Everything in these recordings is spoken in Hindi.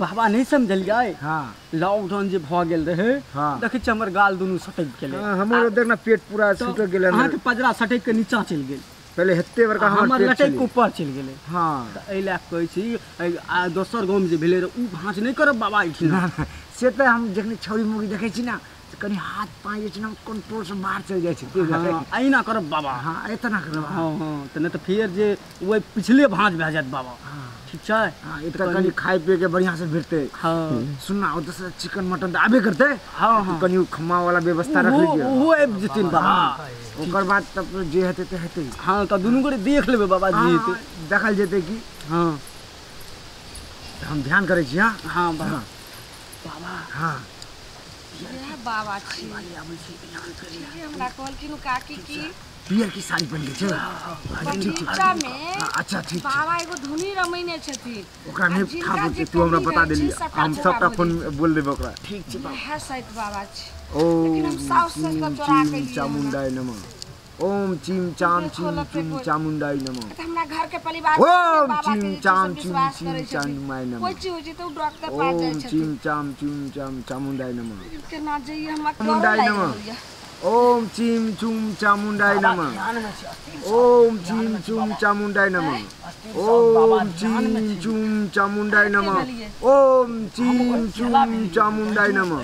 बाबा नहीं समझलिए। हाँ लॉकडाउन जे भ गेल रहे देखे छ हमर गाल दुनू सटक गेले। हमरो देखना पेट पूरा छूट गेल अहाँ के पजरा सटक के नीचा चल गेल। पहले हेते बरका हमर लटक के ऊपर चल गेले। हां त एइ ला कहै छी दोसर गांव में जे भेले उ भांज नहीं करब बाबा इठिना। से त हम जखनी छौरी मुगी देखै छी ना कनी हाथ पाए जे ना कंट्रोल से बाहर चल जाय छै। आई ना करब बाबा। हां एतना करब। हां हां त न त फिर जे ओइ पिछले भांज भे जात बाबा। ठीक छै। हां ए त कनी खाए पिए के बढ़िया से भेटते। हां सुनना ओ दस चिकन मटन त आबे करते। हां हां कनी खम्मा वाला व्यवस्था रख लीजिए। वो आब जतिन बाबा। ओकर बाद तब जे हेते ते हेते। हां त दुनू गोरे देख लेबे बाबा जी हेते देखल जेते की। हां हम ध्यान करै छी। हां हां बाबा बाबा। हां ये बाबा छी हमरा कहल कि काकी की पियर की साड़ी पहन के छै। बगीचा में अच्छा ठीक बाबा एगो धुनी रमैने छथिन। ओकरा नहीं था बोलते तू हमरा बता देली हम सबटा फोन बोल देब ओकरा। ठीक छै बाबा। है सहित बाबा छी। ओ लेकिन हम साउस से चोरा के लिए चामुंडाय नमः। ओम चीम चाम चीम चूम चामुंडाय नमः। हमरा घर के परिवार ओम चीम चाम चीम चीम चामुंडाय नमः। कोई चीज हो जे तो डॉक्टर पास जाय छथिन। ओम चीम चाम चूम चाम चामुंडाय नमः। केना जइए हम चामुंडाय नमः। ओम चीम चूम चामुंडाय नमः। ओम चीम चूम चामुंडाय नमः। ओम चीम चूम चामुंडाय नमः। ओम चीम चूम चामुंडाय नमः।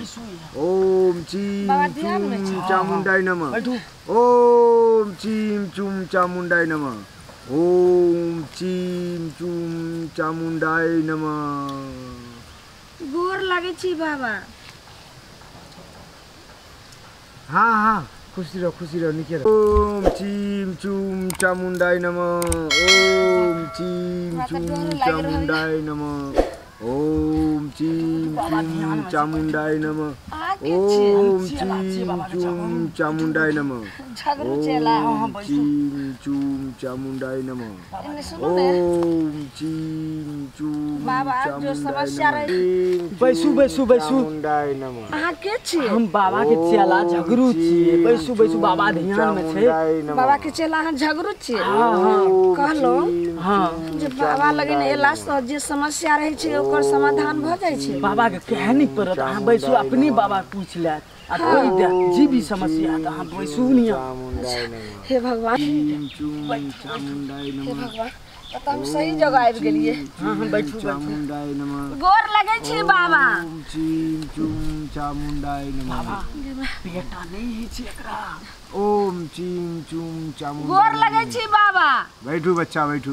ओम चीम चूम चामुंडाय नमः। ओम चीम चूम चामुंडाय नमः। ओम चीम चूम चामुंडाय नमः। गोर लागे छी बाबा। हाँ हाँ खुशी रहो निके रहो। ओम चीम चूम चामुंडाय नमः। ओम चीम चूम चामुंडाय नमः। ओम चीम चूम चामुंडाय नमः। ओम चीम चूम चामुंडाय नमः। ओम चीम चूम चामुंडाय नमः। ओम चीम चूम बाबा जो समस्या रहे बैसू चामुंडाय नमः। अहाँ के छी? हम बाबा के चेला झगरू छिए। बैसू बाबा ध्यान में छै। बाबा के चेला अहाँ झगरू छिए। हां हां कहलो हां जे बाबा लगिन एला से जे समस्या रहे छै ओकर समाधान भ जाय छै। बाबा के कहनी पड़त। अहाँ बैसू अपने बाबा पूछ ले आ कोई दे जी भी समस्या त अहाँ बैसू निया। हे भगवान हे भगवान पता हम सही जगह आबि गेलिए। हां हम बैठू चामुंडाय नमः। गोर लगे छी बाबा। ओम चीम चूम चामुंडाय नमः। बेटा नहीं है छी एकरा। ओम चीम चूम चामुंडाय। गोर लगे छी बाबा। बैठू बच्चा बैठू।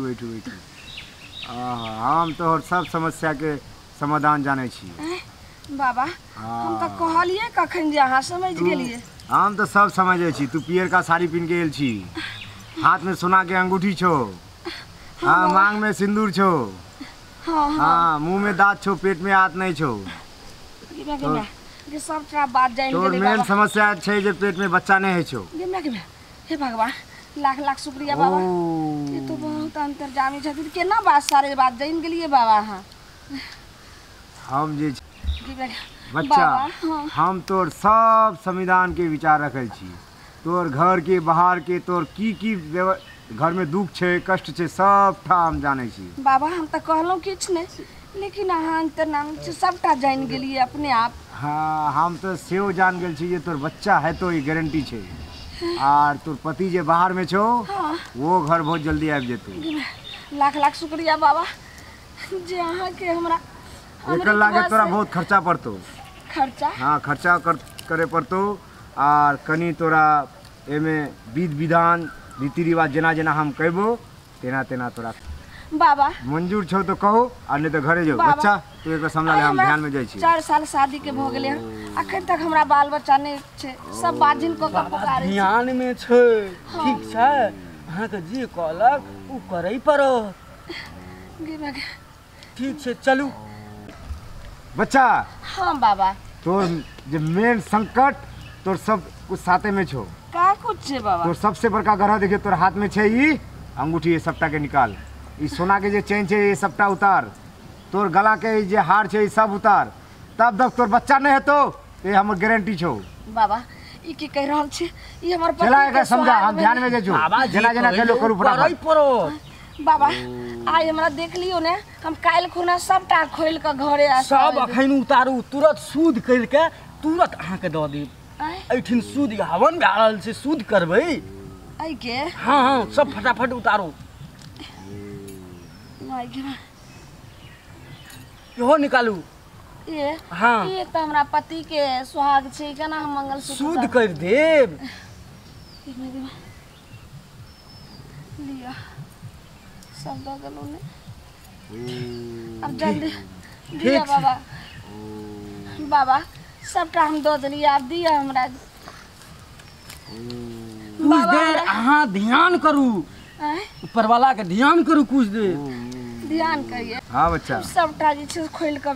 हम तो सब समस्या के समाधान जाने छी। बाबा हम त कहलिए कखन जे अहाँ समझ गेलिए। हम तो सब समझे छी। तू पियर का साड़ी पहन के गेल छी। हाथ में सोना के अंगूठी छो। हाँ मांग में सिंदूर छो। हाँ मुंह में दांत छो पेट में हाथ नहीं छो। ये सब बात जान तोर मेन समस्या छै जे पेट में बच्चा नहीं है छो। हे भगवान लाख शुक्रिया बाबा। ये तो बहुत अंतर्जामी छथिन। केना बात सारे बात जान गेलिए बाबा। हाँ हम जे बच्चा हम तोर सब संविधान के विचार रखे छी। तोर घर के बाहर के तोर की घर में दुख छे कष्ट छे सब हम जाने छी। बाबा हम तो कहलो किछ नहीं लेकिन अहाँ अंतर्नाम सबटा जान गेलिए अपने आप। हाँ हम तो सेव जान गेल छी जे तोर बच्चा है तो ये गारंटी छे। और तोर पति जे बाहर में छो वो घर बहुत जल्दी आबि जेतौ। लाख शुक्रिया बाबा जे अहाँ के हमरा एकर लागे तोरा बहुत खर्चा पड़तो। खर्चा? हाँ खर्चा करे पड़तो। और कनी तोरा एमे विधि विधान रीति रिवाज जेना हम कहबो तेना तोरा बाबा मंजूर छो तो कहो और नहीं तो घरे जाओ। बच्चा तू एक समझा ले हम ध्यान में जाई छी। 4 साल शादी के भ गेले अखन तक हमरा बाल बच्चा नहीं छे। सब बाजिन को पुकारे ध्यान में छे। ठीक छे अहाँ के जे कहलक उ करई पड़ो। ठीक छे चलू बच्चा। हाँ बाबा तोर जे मेन संकट तोर सब कुछ साथे में छो। का कुछ छे बाबा? तोर सबसे बड़का ग्रह देखिए तोर हाथ में छे ई अंगूठी। ये सबटा के निकाल। ई सोना के जे चेन छे ये सबटा उतार। तोर गला के जे हार छे ये सब उतार। तब तक तोर बच्चा नहीं है तो ये हमर गारंटी छो। बाबा ई की कह रहल छे? ई हमर पति चला एक समझा हम ध्यान में जे छो। जेना कहलो करू फटाफट। बाबा आइ हमरा देख लियो ने हम काल्हि खुना सबटा खोल के घरे आ सब अखन उतारू तुरंत सूद करके तुरंत अहाँ के दऽ देब। एठिन सूद हवन भए रहल छै, सूद करबै आई के। हाँ हाँ सब फटाफट उतारू। आई के इहो निकालू। ये हाँ ये तो हमरा पति के सुहाग छै, केना हम मंगलसूत्र सूद कर देब। लिया सब दऽ देलौ ने, अब जल्दी दिया बाबा। बाबा सबटा हम दऽ देलिए, आब दिया हमरा। कुछ देर अहाँ ध्यान करू, ऊपर वाला के ध्यान करू कुछ देर। ध्यान करिए। हाँ बच्चा सबटा जे छै खोल के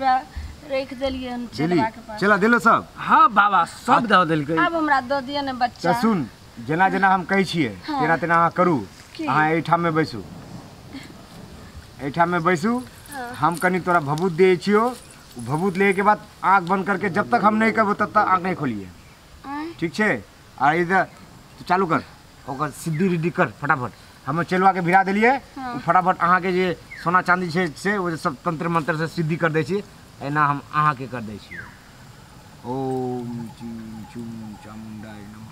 रख देलिए हम चलवा के पास। चला दिलो सब। हाँ बाबा सब दऽ देलकै। अब हमरा दऽ दिया ने बच्चा। सुन जेना जेना हम कहै छियै तेना तेना अहाँ करू। अहाँ एहिठाम में बैसू, एहिठाम में बैसू। हम कनी तोरा भभूत दे छियो, भभूत ले के बाद आँख बंद करके जब तक हम नहीं करबो तब तक आँख नहीं खोलिए, ठीक है। और इधर तो चालू कर, ओकर सिद्धि रिद्धि कर फटाफट। हम चलवा के भिड़ा दिलिए, फटाफट अहाँ के जे सोना चांदी छै से वो सब तंत्र मंत्र से सिद्धि कर दै छी। एना हम अहाँ के कर दै छी। ओम चीं चूं चामुंडाय नमः,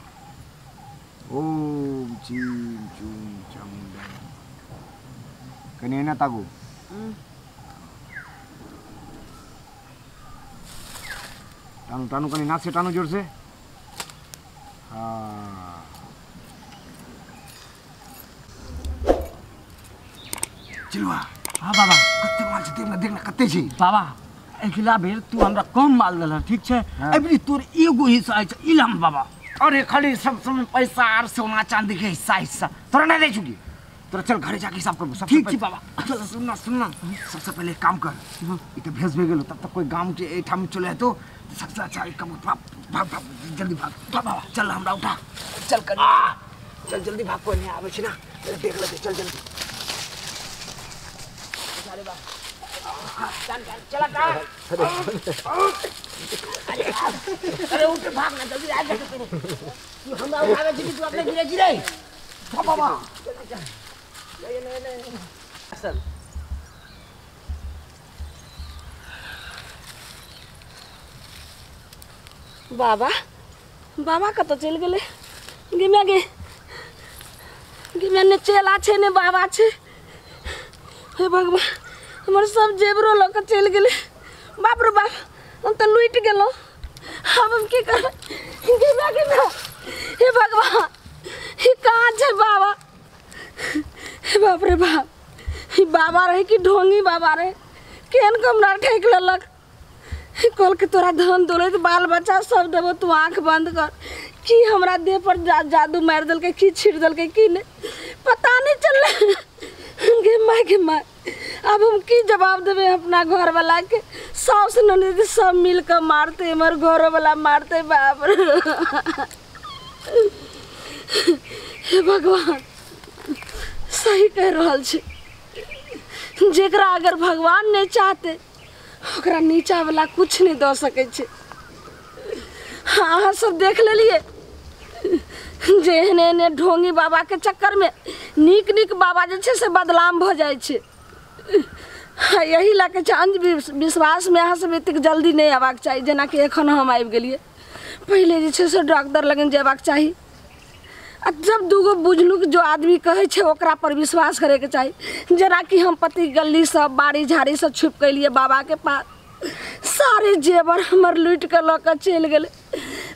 ओम चीं चूं चामुंडाय नमः। कनी एना ताकू। टानू टानू कनी नाक से टानू जोर से। हाँ चिलवा। हाँ बाबा कत्ते माल छै देखना देखना कत्ते छै। बाबा अगिला बेर तू हमरा कम माल देलह, ठीक छै। अबरी तोर एगो हिस्सा छै इलम बाबा। अरे खाली सब समय पैसा और सोना चांदी के हिस्सा हिस्सा तोरा नहीं दे चुकी। तोरा चल घरे जाके हिसाब करबो। ठीक छै बाबा। चल सुनना सुनना, सबसे पहले एक काम कर, इते भेज भे गेलो तब तक कोई गांव के एठाम चले तो सबसे अच्छा एक काम भाग भाग भाग जल्दी भाग बाबा। चल हमरा उठा चल कर, चल जल्दी भाग, कोई नहीं आवे छै ना, देख लेते चल जल्दी। अरे बा चल चल चला अरे उठ भाग ना जल्दी आ जा। तू हमरा उठावे छी, तू अपने गिरे गिरे बाबा। चल बाबा बाबा कतऽ चलि गेलै? गिमे गे गिमे ने चेला छै ने बाबा छै। हे भगवान हमर सब जेबरो लऽ कऽ चलि गेलै। बाप रे बाप हम तऽ लुटि गेलहुँ। अब हम की करब? गिमे गिमे हे भगवान ई कहाँ छै बाबा? हे बाप रे बाप ई बाबा रहे कि ढोंगी बाबा रहे? केहन कमरा ठेक लेलक। कल के तोरा धन दौलत बाल बच्चा सब देबो, तू आँख बंद कर। कि हमरा देह पर जादू मार देलकै, कि छीट देलकै कि नहीं पता नहीं चलले। गे माय अब हम की जवाब देबे अपना घर वाला के? सास ननद सब मिल के मारते, हमर घर वाला मारते। बाप रे हे भगवान सही कह रहल छै। जेकरा अगर भगवान नहीं चाहते ओकरा नीचा वाला कुछ नहीं दऽ सकै छै। अहाँ सब देख लेलिए जे एहने एहने ढोंगी बाबा के चक्कर में नीक नीक बाबा जे छै से बदनाम भऽ जाइ छै। यही लऽ के विश्वास में अहाँ सब एतेक जल्दी नहीं आबाक चाही। जेना कि एखन हम आबि गेलिए, पहले जे छै से डॉक्टर लगन जेबाक चाही। आ जब दूगो बुझनुक जो आदमी कहे छै ओकरा पर विश्वास करे के चाही। जेना कि हम पति गली सब बाड़ी झाड़ी सब छुप के लिए बाबा के पास, सारे जेवर हमर लूट के लऽ के चलि गेलै।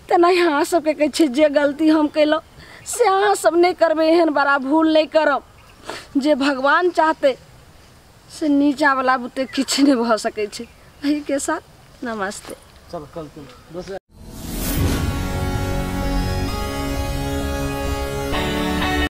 तेना अहाँ सबके कहै छै जे गलती हम केलहुँ से अहाँ सब नहीं करबै, एहन बड़ा भूल नहीं करब। जे भगवान चाहते से नीचा वाला बुते किछु नहीं भऽ सकै छै। एही के साथ नमस्ते। चल कल